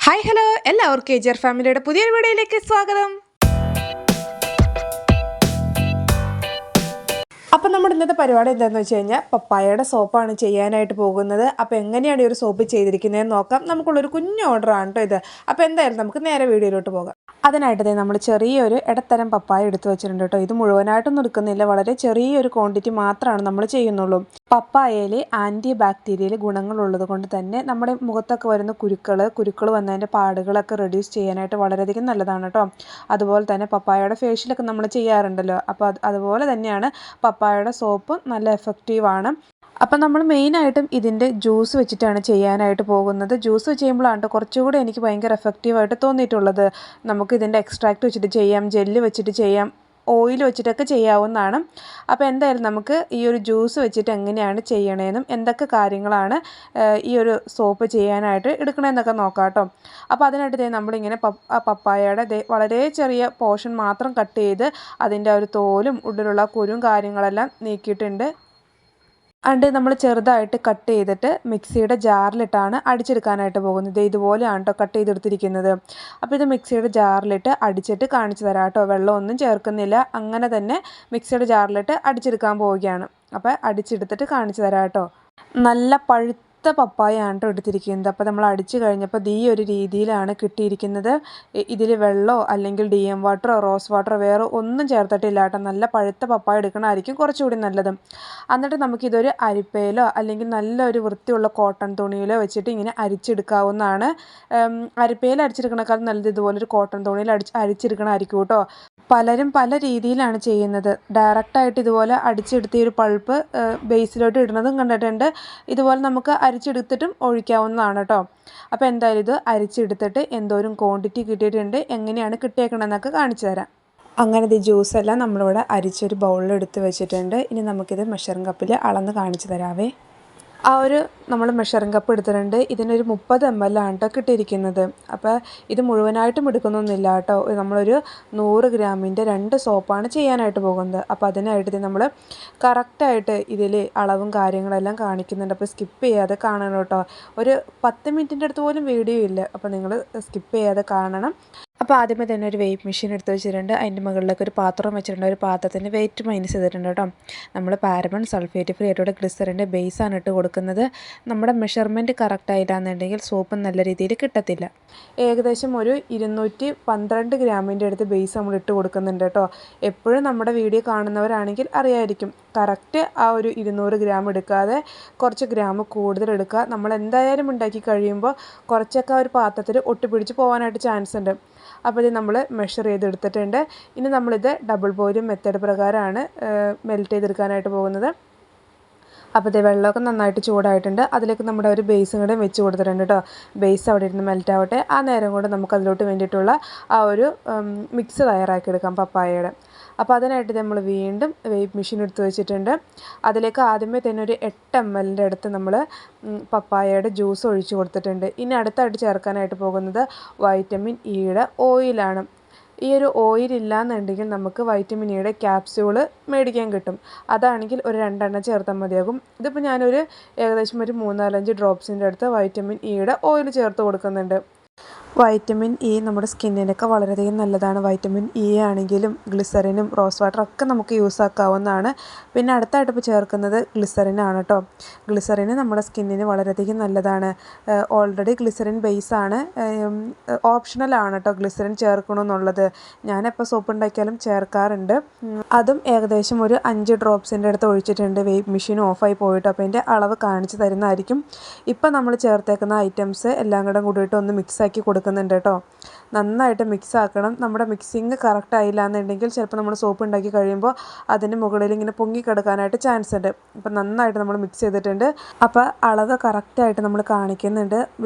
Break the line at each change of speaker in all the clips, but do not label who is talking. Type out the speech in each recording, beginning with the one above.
Hi hello എല്ലാവർക്കും എജിആർ ഫാമിലിയുടെ പുതിയൊരു വീഡിയോയിലേക്ക് സ്വാഗതം. അപ്പം നമ്മുടെ ഇന്നത്തെ പരിപാടി എന്താണെന്ന് വെച്ച് കഴിഞ്ഞാൽ പപ്പായയുടെ സോപ്പാണ് ചെയ്യാനായിട്ട് പോകുന്നത്. അപ്പോൾ എങ്ങനെയാണ് ഈ ഒരു സോപ്പ് ചെയ്തിരിക്കുന്നതെന്ന് നോക്കാം. നമുക്കുള്ളൊരു കുഞ്ഞു ഓർഡറാണ് കേട്ടോ ഇത്. അപ്പോൾ എന്തായാലും നമുക്ക് നേരെ വീഡിയോയിലോട്ട് പോകാം. അതിനായിട്ട് നമ്മൾ ചെറിയൊരു ഇടത്തരം പപ്പായ എടുത്ത് വെച്ചിട്ടുണ്ട് കേട്ടോ. ഇത് മുഴുവനായിട്ടൊന്നും എടുക്കുന്നില്ല, വളരെ ചെറിയൊരു ക്വാണ്ടിറ്റി മാത്രമാണ് നമ്മൾ ചെയ്യുന്നുള്ളൂ. പപ്പായയിൽ ആൻറ്റി ബാക്ടീരിയൽ ഗുണങ്ങളുള്ളത് കൊണ്ട് തന്നെ നമ്മുടെ മുഖത്തൊക്കെ വരുന്ന കുരുക്കൾ വന്നതിൻ്റെ പാടുകളൊക്കെ റെഡ്യൂസ് ചെയ്യാനായിട്ട് വളരെയധികം നല്ലതാണ് കേട്ടോ. അതുപോലെ തന്നെ പപ്പായയുടെ ഫേഷ്യലൊക്കെ നമ്മൾ ചെയ്യാറുണ്ടല്ലോ, അപ്പോൾ അതുപോലെ തന്നെയാണ് പപ്പായയുടെ സോപ്പ് നല്ല എഫക്റ്റീവാണ്. അപ്പം നമ്മൾ മെയിനായിട്ടും ഇതിൻ്റെ ജ്യൂസ് വെച്ചിട്ടാണ് ചെയ്യാനായിട്ട് പോകുന്നത്. ജ്യൂസ് ചെയ്യുമ്പോഴാണ് കുറച്ചുകൂടി എനിക്ക് ഭയങ്കര എഫക്റ്റീവായിട്ട് തോന്നിയിട്ടുള്ളത്. നമുക്ക് ഇതിൻ്റെ എക്സ്ട്രാക്റ്റ് വെച്ചിട്ട് ചെയ്യാം, ജെല്ല് വെച്ചിട്ട് ചെയ്യാം, ഓയിൽ വെച്ചിട്ടൊക്കെ ചെയ്യാവുന്നതാണ്. അപ്പോൾ എന്തായാലും നമുക്ക് ഈ ഒരു ജ്യൂസ് വെച്ചിട്ട് എങ്ങനെയാണ് ചെയ്യണതെന്നും എന്തൊക്കെ കാര്യങ്ങളാണ് ഈ ഒരു സോപ്പ് ചെയ്യാനായിട്ട് എടുക്കണമെന്നൊക്കെ നോക്കാം കേട്ടോ. അപ്പോൾ അതിനായിട്ട് നമ്മളിങ്ങനെ പപ്പായയുടെ വളരെ ചെറിയ പോർഷൻ മാത്രം കട്ട് ചെയ്ത് അതിൻ്റെ ഒരു തോലും ഉള്ളിലുള്ള കുരും കാര്യങ്ങളെല്ലാം നീക്കിയിട്ടുണ്ട്. നമ്മൾ ചെറുതായിട്ട് കട്ട് ചെയ്തിട്ട് മിക്സിയുടെ ജാറിലിട്ടാണ് അടിച്ചെടുക്കാനായിട്ട് പോകുന്നത്. ഇതുപോലെയാണ് കേട്ടോ കട്ട് ചെയ്തെടുത്തിരിക്കുന്നത്. അപ്പോൾ ഇത് മിക്സിയുടെ ജാറിലിട്ട് അടിച്ചിട്ട് കാണിച്ചു തരാം കേട്ടോ. വെള്ളമൊന്നും ചേർക്കുന്നില്ല, അങ്ങനെ തന്നെ മിക്സിയുടെ ജാറിലിട്ട് അടിച്ചെടുക്കാൻ പോവുകയാണ്. അപ്പോൾ അടിച്ചെടുത്തിട്ട് കാണിച്ചു തരാം കേട്ടോ. നല്ല പപ്പായയാണ് കേട്ടോ എടുത്തിരിക്കുന്നത്. അപ്പോൾ നമ്മൾ അടിച്ചു കഴിഞ്ഞപ്പോൾ ഈ ഒരു രീതിയിലാണ് കിട്ടിയിരിക്കുന്നത്. ഇതിൽ വെള്ളമോ അല്ലെങ്കിൽ DM വാട്ടറോ റോസ് വാട്ടറോ വേറെ ഒന്നും ചേർത്തിട്ടില്ല കേട്ടോ. നല്ല പഴുത്ത പപ്പായ എടുക്കണമായിരിക്കും കുറച്ചുകൂടി നല്ലത്. എന്നിട്ട് നമുക്കിതൊരു അരിപ്പയിലോ അല്ലെങ്കിൽ നല്ലൊരു വൃത്തിയുള്ള കോട്ടൺ തുണിയിലോ വെച്ചിട്ട് ഇങ്ങനെ അരിച്ചെടുക്കാവുന്നതാണ്. അരിപ്പയിൽ അരിച്ചെടുക്കണേക്കാൾ നല്ലത് ഇതുപോലൊരു കോട്ടൺ തുണിയിൽ അരിച്ചെടുക്കണമായിരിക്കും കേട്ടോ. പലരും പല രീതിയിലാണ് ചെയ്യുന്നത്. ഡയറക്റ്റായിട്ട് ഇതുപോലെ അടിച്ചെടുത്ത ഒരു പൾപ്പ് ബേസിലോട്ട് ഇടുന്നതും കണ്ടിട്ടുണ്ട്. ഇതുപോലെ നമുക്ക് അരിച്ചെടുത്തിട്ടും ഒഴിക്കാവുന്നതാണ് കേട്ടോ. അപ്പോൾ എന്തായാലും ഇത് അരിച്ചെടുത്തിട്ട് എന്തോരം ക്വാണ്ടിറ്റി കിട്ടിയിട്ടുണ്ട്, എങ്ങനെയാണ് കിട്ടിയേക്കണമെന്നൊക്കെ കാണിച്ചു തരാം. അങ്ങനെ ഇത് ജ്യൂസെല്ലാം നമ്മളിവിടെ അരിച്ചൊരു ബൗളിൽ എടുത്ത് വെച്ചിട്ടുണ്ട്. ഇനി നമുക്കിത് മെഷറിംഗ് കപ്പിൽ അളന്ന് കാണിച്ചു തരാവേ. നമ്മൾ മെഷറിംഗ് കപ്പ് എടുത്തിട്ടുണ്ട്. ഇതിനൊരു 30 ml ആണ് കേട്ടോ കിട്ടിയിരിക്കുന്നത്. അപ്പോൾ ഇത് മുഴുവനായിട്ടും എടുക്കുന്നൊന്നുമില്ല കേട്ടോ. നമ്മളൊരു 100 ഗ്രാമിൻ്റെ 2 സോപ്പാണ് ചെയ്യാനായിട്ട് പോകുന്നത്. അപ്പോൾ അതിനായിട്ട് നമ്മൾ കറക്റ്റായിട്ട് ഇതിൽ അളവും കാര്യങ്ങളെല്ലാം കാണിക്കുന്നുണ്ട്. അപ്പോൾ സ്കിപ്പ് ചെയ്യാതെ കാണണം കേട്ടോ. ഒരു 10 മിനിറ്റിൻ്റെ അടുത്ത് പോലും വീഡിയോ ഇല്ല, അപ്പോൾ നിങ്ങൾ സ്കിപ്പ് ചെയ്യാതെ കാണണം. അപ്പോൾ ആദ്യമേ തന്നെ ഒരു വെയ്റ്റ് മെഷീൻ എടുത്ത് വെച്ചിട്ടുണ്ട്. അതിൻ്റെ മുകളിലേക്ക് ഒരു പാത്രം വെച്ചിട്ടുണ്ട്. ഒരു പാത്രത്തിൻ്റെ വെയിറ്റ് മൈനസ് ചെയ്തിട്ടുണ്ട് കേട്ടോ. നമ്മൾ പാരബൺ സൾഫേറ്റ് ഫ്രീ ആയിട്ടുള്ള ഗ്ലിസറിൻ്റെ ബേസാണ് ഇട്ട് കൊടുക്കുന്നത്. നമ്മുടെ മെഷർമെൻറ്റ് കറക്റ്റ് ആയിട്ടാണെന്നുണ്ടെങ്കിൽ സോപ്പ് നല്ല രീതിയിൽ കിട്ടത്തില്ല. ഏകദേശം ഒരു 212 ഗ്രാമിൻ്റെ അടുത്ത് ബേസ് നമ്മൾ ഇട്ട് കൊടുക്കുന്നുണ്ട് കേട്ടോ. എപ്പോഴും നമ്മുടെ വീഡിയോ കാണുന്നവരാണെങ്കിൽ അറിയായിരിക്കും, കറക്റ്റ് ആ ഒരു 200 ഗ്രാം എടുക്കാതെ കുറച്ച് ഗ്രാം കൂടുതൽ എടുക്കുക. നമ്മൾ എന്തായാലും ഉണ്ടാക്കി കഴിയുമ്പോൾ കുറച്ചൊക്കെ ഒരു പാത്രത്തിൽ ഒട്ടിപ്പിടിച്ച് പോകാനായിട്ട് ചാൻസ് ഉണ്ട്. അപ്പോൾ ഇത് നമ്മൾ മെഷർ ചെയ്തെടുത്തിട്ടുണ്ട്. ഇനി നമ്മളിത് ഡബിൾ ബോയിലിംഗ് മെത്തേഡ് പ്രകാരമാണ് മെൽറ്റ് ചെയ്തെടുക്കാനായിട്ട് പോകുന്നത്. അപ്പോൾ ഇത് വെള്ളമൊക്കെ നന്നായിട്ട് ചൂടായിട്ടുണ്ട്. അതിലേക്ക് നമ്മുടെ ഒരു ബേസും കൂടെ വെച്ച് കൊടുത്തിട്ടുണ്ട് കേട്ടോ. ബേസ് അവിടെ ഇരുന്ന് മെൽറ്റ് ആവട്ടെ. ആ നേരം കൊണ്ട് നമുക്ക് അതിലോട്ട് വേണ്ടിയിട്ടുള്ള ആ ഒരു മിക്സ് തയ്യാറാക്കി എടുക്കാം പപ്പായയുടെ. അപ്പോൾ അതിനായിട്ട് നമ്മൾ വീണ്ടും വെയ്റ്റ് മെഷീൻ എടുത്ത് വെച്ചിട്ടുണ്ട്. അതിലേക്ക് ആദ്യമേ തന്നെ ഒരു 8 ml അടുത്ത് നമ്മൾ പപ്പായയുടെ ജ്യൂസ് ഒഴിച്ച് കൊടുത്തിട്ടുണ്ട്. ഇനി അടുത്തായിട്ട് ചേർക്കാനായിട്ട് പോകുന്നത് വൈറ്റമിൻ ഇയുടെ ഓയിലാണ്. ഈ ഒരു ഓയിൽ ഇല്ലയെന്നുണ്ടെങ്കിൽ നമുക്ക് വൈറ്റമിൻ ഇയുടെ ക്യാപ്സ്യൂള് മേടിക്കാൻ കിട്ടും. അതാണെങ്കിൽ ഒരു 2 എണ്ണം ചേർത്താൽ മതിയാകും. ഇതിപ്പോൾ ഞാനൊരു ഏകദേശം ഒരു 3-4 ഡ്രോപ്സിൻ്റെ അടുത്ത് വൈറ്റമിൻ ഇയുടെ ഓയിൽ ചേർത്ത് കൊടുക്കുന്നുണ്ട്. വൈറ്റമിൻ ഇ നമ്മുടെ സ്കിന്നിനൊക്കെ വളരെയധികം നല്ലതാണ്. വൈറ്റമിൻ ഇ ആണെങ്കിലും ഗ്ലിസറിനും റോസ് വാട്ടറൊക്കെ നമുക്ക് യൂസ് ആക്കാവുന്നതാണ്. പിന്നെ അടുത്തായിട്ട് ഇപ്പോൾ ചേർക്കുന്നത് ഗ്ലിസറിനാണ് കേട്ടോ. ഗ്ലിസറിന് നമ്മുടെ സ്കിന്നിന് വളരെയധികം നല്ലതാണ്. ഓൾറെഡി ഗ്ലിസറിൻ ബേസാണ്, ഓപ്ഷണലാണ് കേട്ടോ ഗ്ലിസറിൻ ചേർക്കണമെന്നുള്ളത്. ഞാനെപ്പോൾ സോപ്പ് ഉണ്ടാക്കിയാലും ചേർക്കാറുണ്ട്. അതും ഏകദേശം ഒരു 5 ഡ്രോപ്സിൻ്റെ അടുത്ത് ഒഴിച്ചിട്ടുണ്ട്. വെയ്റ്റ് മെഷീൻ ഓഫായി പോയിട്ട് അപ്പോൾ അതിൻ്റെ അളവ് കാണിച്ച് തരുന്നതായിരിക്കും. ഇപ്പോൾ നമ്മൾ ചേർത്തേക്കുന്ന ഐറ്റംസ് എല്ലാം കൂടെ കൂടിയിട്ട് ഒന്ന് മിക്സാക്കി കൊടുക്കുന്നുണ്ട് കേട്ടോ. നന്നായിട്ട് മിക്സ് ആക്കണം. നമ്മുടെ മിക്സിങ് കറക്റ്റ് ആയില്ല എന്നുണ്ടെങ്കിൽ ചിലപ്പോൾ നമ്മൾ സോപ്പ് ഉണ്ടാക്കി കഴിയുമ്പോൾ അതിന് മുകളിൽ ഇങ്ങനെ പൊങ്ങിക്കിടക്കാനായിട്ട് ചാൻസ് ഉണ്ട്. അപ്പോൾ നന്നായിട്ട് നമ്മൾ മിക്സ് ചെയ്തിട്ടുണ്ട്. അപ്പോൾ അളവ് കറക്റ്റായിട്ട് നമ്മൾ കാണിക്കുന്നുണ്ട്.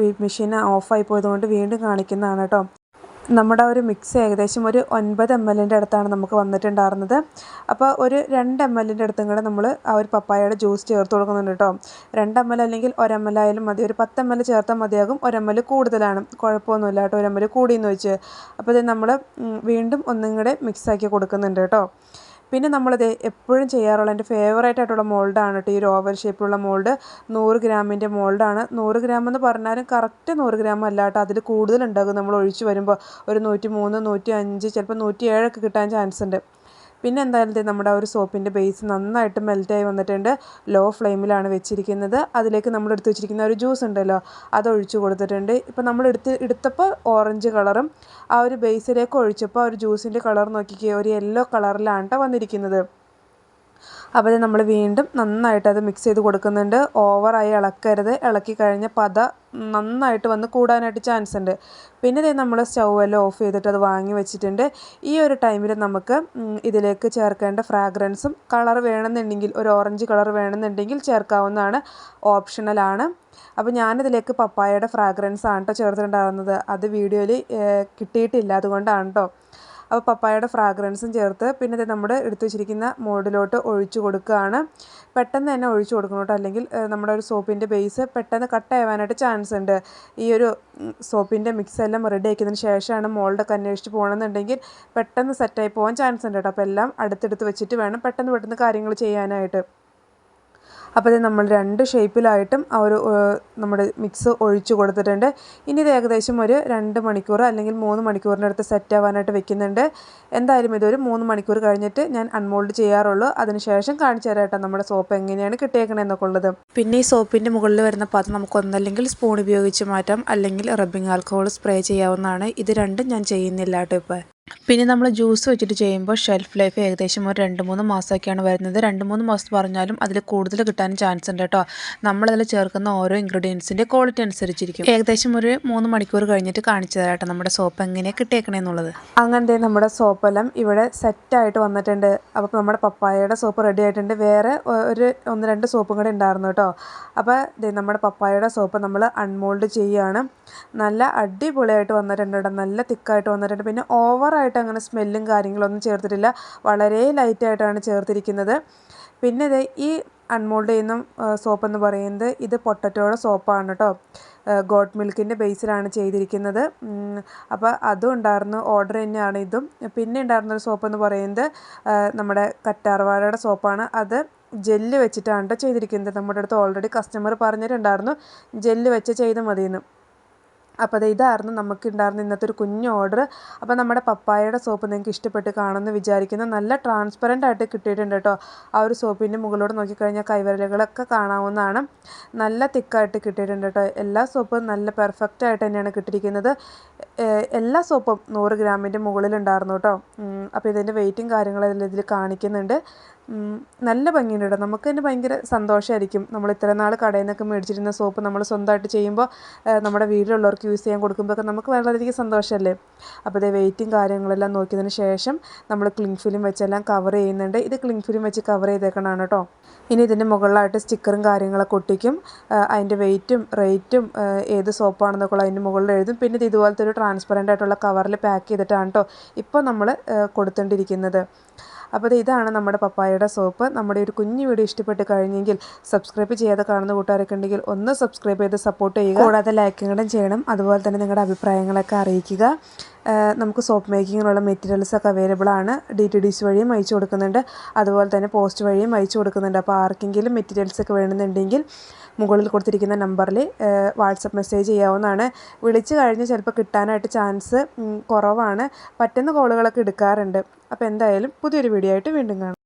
മെഷീൻ ഓഫായി പോയതുകൊണ്ട് വീണ്ടും കാണിക്കുന്നതാണ് കേട്ടോ. നമ്മുടെ ഒരു മിക്സ് ഏകദേശം ഒരു 9 ml അടുത്താണ് നമുക്ക് വന്നിട്ടുണ്ടായിരുന്നത്. അപ്പോൾ ഒരു 2 ml അടുത്തും കൂടെ നമ്മൾ ആ ഒരു പപ്പായയുടെ ജ്യൂസ് ചേർത്ത് കൊടുക്കുന്നുണ്ട് കേട്ടോ. 2 ml അല്ലെങ്കിൽ 1 ml ആയാലും മതി. ഒരു 10 ml ചേർത്താൽ മതിയാകും. 1 ml കൂടുതലാണ്, കുഴപ്പമൊന്നുമില്ല കേട്ടോ. 1 ml കൂടിയെന്ന് വെച്ച്. അപ്പോൾ ഇത് നമ്മൾ വീണ്ടും ഒന്നും കൂടെ മിക്സാക്കി കൊടുക്കുന്നുണ്ട് കേട്ടോ. പിന്നെ നമ്മളിത് എപ്പോഴും ചെയ്യാറുള്ള എൻ്റെ ഫേവറേറ്റ് ആയിട്ടുള്ള മോൾഡാണ് കേട്ടോ ഈ ഒരു ഓവൽ ഷേപ്പിലുള്ള മോൾഡ്. 100 ഗ്രാമിൻ്റെ മോൾഡാണ്. 100 ഗ്രാം എന്ന് പറഞ്ഞാലും കറക്റ്റ് 100 ഗ്രാം അല്ല കേട്ടോ, അതിൽ കൂടുതലുണ്ടാകും നമ്മൾ ഒഴിച്ച് വരുമ്പോൾ. ഒരു 103, 105, ചിലപ്പോൾ 107 ഒക്കെ കിട്ടാൻ ചാൻസ് ഉണ്ട്. പിന്നെ എന്തായാലും നമ്മുടെ ആ ഒരു സോപ്പിൻ്റെ ബേസ് നന്നായിട്ട് മെൽറ്റായി വന്നിട്ടുണ്ട്. ലോ ഫ്ലെയിമിലാണ് വെച്ചിരിക്കുന്നത്. അതിലേക്ക് നമ്മൾ എടുത്ത് വെച്ചിരിക്കുന്ന ഒരു ജ്യൂസ് ഉണ്ടല്ലോ, അത് ഒഴിച്ചു കൊടുത്തിട്ടുണ്ട്. ഇപ്പം നമ്മൾ എടുത്തപ്പോൾ ഓറഞ്ച് കളറും ആ ഒരു ബേസിലേക്ക് ഒഴിച്ചപ്പോൾ ഒരു ജ്യൂസിൻ്റെ കളർ നോക്കിക്കേ, ഒരു യെല്ലോ കളറിലാണ് കേട്ടോ വന്നിരിക്കുന്നത്. അപ്പോൾ നമ്മൾ വീണ്ടും നന്നായിട്ട് അത് മിക്സ് ചെയ്ത് കൊടുക്കുന്നുണ്ട്. ഓവറായി ഇളക്കരുത്. ഇളക്കി കഴിഞ്ഞ പത നന്നായിട്ട് വന്ന് കൂടാനായിട്ട് ചാൻസ് ഉണ്ട്. പിന്നെ നമ്മൾ സ്റ്റൗ എല്ലാം ഓഫ് ചെയ്തിട്ട് അത് വാങ്ങി വെച്ചിട്ടുണ്ട്. ഈ ഒരു ടൈമിൽ നമുക്ക് ഇതിലേക്ക് ചേർക്കേണ്ട ഫ്രാഗ്രൻസും കളർ വേണമെന്നുണ്ടെങ്കിൽ ഒരു ഓറഞ്ച് കളർ വേണമെന്നുണ്ടെങ്കിൽ ചേർക്കാവുന്നതാണ്, ഓപ്ഷണലാണ്. അപ്പോൾ ഞാനിതിലേക്ക് പപ്പായയുടെ ഫ്രാഗ്രൻസ് ആണ് കേട്ടോ ചേർത്തിട്ടുണ്ടാകുന്നത്. അത് വീഡിയോയിൽ കിട്ടിയിട്ടില്ല, അതുകൊണ്ടാണ് കേട്ടോ. അപ്പോൾ പപ്പായയുടെ ഫ്രാഗ്രൻസും ചേർത്ത് പിന്നെ ഇത് നമ്മുടെ എടുത്തു വെച്ചിരിക്കുന്ന മോൾഡിലോട്ട് ഒഴിച്ചു കൊടുക്കുകയാണ്. പെട്ടെന്ന് തന്നെ ഒഴിച്ചു കൊടുക്കണം കേട്ടോ, അല്ലെങ്കിൽ നമ്മുടെ ഒരു സോപ്പിൻ്റെ ബേസ് പെട്ടെന്ന് കട്ടാവാനായിട്ട് ചാൻസ് ഉണ്ട്. ഈ ഒരു സോപ്പിൻ്റെ മിക്സ് എല്ലാം റെഡി ആക്കിയതിന് ശേഷമാണ് മോൾഡൊക്കെ അന്വേഷിച്ച് പോകണമെന്നുണ്ടെങ്കിൽ പെട്ടെന്ന് സെറ്റായി പോകാൻ ചാൻസ് ഉണ്ട് കേട്ടോ. അപ്പോൾ എല്ലാം അടുത്തെടുത്ത് വെച്ചിട്ട് വേണം പെട്ടെന്ന് കാര്യങ്ങൾ ചെയ്യാനായിട്ട്. അപ്പോൾ ഇത് നമ്മൾ 2 ഷേപ്പിലായിട്ടും ആ ഒരു നമ്മുടെ മിക്സ് ഒഴിച്ചു കൊടുത്തിട്ടുണ്ട്. ഇനി ഇത് ഏകദേശം ഒരു 2 മണിക്കൂർ അല്ലെങ്കിൽ 3 മണിക്കൂറിനടുത്ത് സെറ്റ് ആവാനായിട്ട് വെക്കുന്നുണ്ട്. എന്തായാലും ഇതൊരു 3 മണിക്കൂർ കഴിഞ്ഞിട്ട് ഞാൻ അൺമോൾഡ് ചെയ്യാറുള്ളൂ. അതിനുശേഷം കാണിച്ചു തരാം കേട്ടോ നമ്മുടെ സോപ്പ് എങ്ങനെയാണ് കിട്ടിയേക്കണതെന്നൊക്കെ ഉള്ളത്. പിന്നെ ഈ സോപ്പിൻ്റെ മുകളിൽ വരുന്ന പാത്രം നമുക്ക് ഒന്നല്ലെങ്കിൽ സ്പൂൺ ഉപയോഗിച്ച് മാറ്റാം, അല്ലെങ്കിൽ റബ്ബിംഗ് ആൽക്കഹോൾ സ്പ്രേ ചെയ്യാവുന്നതാണ്. ഇത് രണ്ടും ഞാൻ ചെയ്യുന്നില്ല കേട്ടോ ഇപ്പോൾ. പിന്നെ നമ്മൾ ജ്യൂസ് വെച്ചിട്ട് ചെയ്യുമ്പോൾ ഷെൽഫ് ലൈഫ് ഏകദേശം ഒരു 2-3 മാസമൊക്കെയാണ് വരുന്നത്. 2-3 മാസം പറഞ്ഞാലും അതിൽ കൂടുതൽ കിട്ടാൻ ചാൻസ് ഉണ്ട് കേട്ടോ. നമ്മളതിൽ ചേർക്കുന്ന ഓരോ ഇൻഗ്രീഡിയൻസിൻ്റെ ക്വാളിറ്റി അനുസരിച്ചിരിക്കും. ഏകദേശം ഒരു 3 മണിക്കൂർ കഴിഞ്ഞിട്ട് കാണിച്ചു തരാം കേട്ടോ നമ്മുടെ സോപ്പ് എങ്ങനെയാണ് കിട്ടിയേക്കണേന്നുള്ളത്. അങ്ങനത്തെ നമ്മുടെ സോപ്പെല്ലാം ഇവിടെ സെറ്റായിട്ട് വന്നിട്ടുണ്ട്. അപ്പോൾ നമ്മുടെ പപ്പായയുടെ സോപ്പ് റെഡി ആയിട്ടുണ്ട്. വേറെ ഒരു 1-2 സോപ്പും കൂടെ ഉണ്ടായിരുന്നു കേട്ടോ. അപ്പോൾ നമ്മുടെ പപ്പായയുടെ സോപ്പ് നമ്മൾ അൺമോൾഡ് ചെയ്യുകയാണ്. നല്ല അടിപൊളിയായിട്ട് വന്നിട്ടുണ്ട് കേട്ടോ, നല്ല തിക്കായിട്ട് വന്നിട്ടുണ്ട്. പിന്നെ ഓവറായിട്ട് അങ്ങനെ സ്മെല്ലും കാര്യങ്ങളൊന്നും ചേർത്തിട്ടില്ല, വളരെ ലൈറ്റായിട്ടാണ് ചേർത്തിരിക്കുന്നത്. പിന്നെ ഇത് ഈ അൺമോൾഡ് ചെയ്യുന്ന സോപ്പ് എന്ന് പറയുന്നത് ഇത് പൊട്ടറ്റോയുടെ സോപ്പാണ് കേട്ടോ. ഗോട്ട് മിൽക്കിൻ്റെ ബേസിലാണ് ചെയ്തിരിക്കുന്നത്. അപ്പോൾ അതും ഉണ്ടായിരുന്നു, ഓർഡർ തന്നെയാണ് ഇതും. പിന്നെ ഉണ്ടായിരുന്നൊരു സോപ്പ് എന്ന് പറയുന്നത് നമ്മുടെ കറ്റാർവാഴയുടെ സോപ്പാണ്. അത് ജെല്ല് വെച്ചിട്ടാണ് കേട്ടോ ചെയ്തിരിക്കുന്നത്. നമ്മുടെ അടുത്ത് ഓൾറെഡി കസ്റ്റമർ പറഞ്ഞിട്ടുണ്ടായിരുന്നു ജെല്ല് വെച്ച് ചെയ്ത് മതിയെന്ന്. അപ്പോൾ ഇതായിരുന്നു നമുക്കുണ്ടായിരുന്ന ഇന്നത്തെ ഒരു കുഞ്ഞു ഓർഡർ. അപ്പോൾ നമ്മുടെ പപ്പായയുടെ സോപ്പ് നിങ്ങൾക്ക് ഇഷ്ടപ്പെട്ട് കാണുമെന്ന് വിചാരിക്കുന്നു. നല്ല ട്രാൻസ്പെറൻ്റ് ആയിട്ട് കിട്ടിയിട്ടുണ്ട് കേട്ടോ. ആ ഒരു സോപ്പിൻ്റെ മുകളിലോട്ട് നോക്കിക്കഴിഞ്ഞാൽ കൈവിരലുകളൊക്കെ കാണാവുന്നതാണ്. നല്ല തിക്കായിട്ട് കിട്ടിയിട്ടുണ്ട് കേട്ടോ. എല്ലാ സോപ്പും നല്ല പെർഫെക്റ്റ് ആയിട്ട് തന്നെയാണ് കിട്ടിയിരിക്കുന്നത്. എല്ലാ സോപ്പും 100 ഗ്രാമിൻ്റെ മുകളിലുണ്ടായിരുന്നു കേട്ടോ. അപ്പോൾ ഇതിൻ്റെ വെയിറ്റും കാര്യങ്ങളെല്ലാം ഇതിൽ കാണിക്കുന്നുണ്ട്. നല്ല ഭംഗിയുണ്ട് കേട്ടോ. നമുക്ക് തന്നെ ഭയങ്കര സന്തോഷമായിരിക്കും. നമ്മൾ ഇത്ര നാൾ കടയിൽ നിന്നൊക്കെ മേടിച്ചിരുന്ന സോപ്പ് നമ്മൾ സ്വന്തമായിട്ട് ചെയ്യുമ്പോൾ നമ്മുടെ വീട്ടിലുള്ളവർക്ക് യൂസ് ചെയ്യാൻ കൊടുക്കുമ്പോഴൊക്കെ നമുക്ക് വളരെയധികം സന്തോഷമല്ലേ. അപ്പോൾ ഇത് വെയിറ്റും കാര്യങ്ങളെല്ലാം നോക്കിയതിന് ശേഷം നമ്മൾ ക്ലിങ് ഫിലിം വെച്ചെല്ലാം കവർ ചെയ്യുന്നുണ്ട്. ഇത് ക്ലിങ് ഫിലിം വെച്ച് കവർ ചെയ്തേക്കണതാണ് കേട്ടോ. ഇനി ഇതിൻ്റെ മുകളിലായിട്ട് സ്റ്റിക്കറും കാര്യങ്ങളൊക്കെ ഒട്ടിക്കും. അതിൻ്റെ വെയിറ്റും റേറ്റും ഏത് സോപ്പാണെന്നൊക്കെ ഉള്ള അതിൻ്റെ മുകളിൽ എഴുതും. പിന്നെ ഇത് ഇതുപോലത്തെ ഒരു ട്രാൻസ്പെറൻ്റ് ആയിട്ടുള്ള കവറിൽ പാക്ക് ചെയ്തിട്ടാണ് കേട്ടോ ഇപ്പോൾ നമ്മൾ കൊടുത്തുകൊണ്ടിരിക്കുന്നത്. അപ്പോൾ ഇതാണ് നമ്മുടെ പപ്പായയുടെ സോപ്പ്. നമ്മുടെ ഒരു കുഞ്ഞു വീഡിയോ ഇഷ്ടപ്പെട്ട് കഴിഞ്ഞെങ്കിൽ സബ്സ്ക്രൈബ് ചെയ്യാതെ കാണുന്ന കൂട്ടുകാരൊക്കെ ഉണ്ടെങ്കിൽ ഒന്ന് സബ്സ്ക്രൈബ് ചെയ്ത് സപ്പോർട്ട് ചെയ്യുക. കൂടാതെ ലൈക്കും കൂടെ ചെയ്യണം. അതുപോലെ തന്നെ നിങ്ങളുടെ അഭിപ്രായങ്ങളൊക്കെ അറിയിക്കുക. നമുക്ക് സോപ്പ് മേക്കിങ്ങിനുള്ള മെറ്റീരിയൽസൊക്കെ അവൈലബിൾ ആണ്. DTDC വഴിയും അയച്ചു കൊടുക്കുന്നുണ്ട്, അതുപോലെ തന്നെ പോസ്റ്റ് വഴിയും അയച്ചു കൊടുക്കുന്നുണ്ട്. അപ്പോൾ ആർക്കെങ്കിലും മെറ്റീരിയൽസൊക്കെ വേണമെന്നുണ്ടെങ്കിൽ മുകളിൽ കൊടുത്തിരിക്കുന്ന നമ്പറിൽ വാട്സപ്പ് മെസ്സേജ് ചെയ്യാവുന്നതാണ്. വിളിച്ച് കഴിഞ്ഞ് ചിലപ്പോൾ കിട്ടാനായിട്ട് ചാൻസ് കുറവാണ്. പറ്റുന്ന കോളുകളൊക്കെ എടുക്കാറുണ്ട്. അപ്പോൾ എന്തായാലും പുതിയൊരു വീഡിയോ ആയിട്ട് വീണ്ടും കാണാം.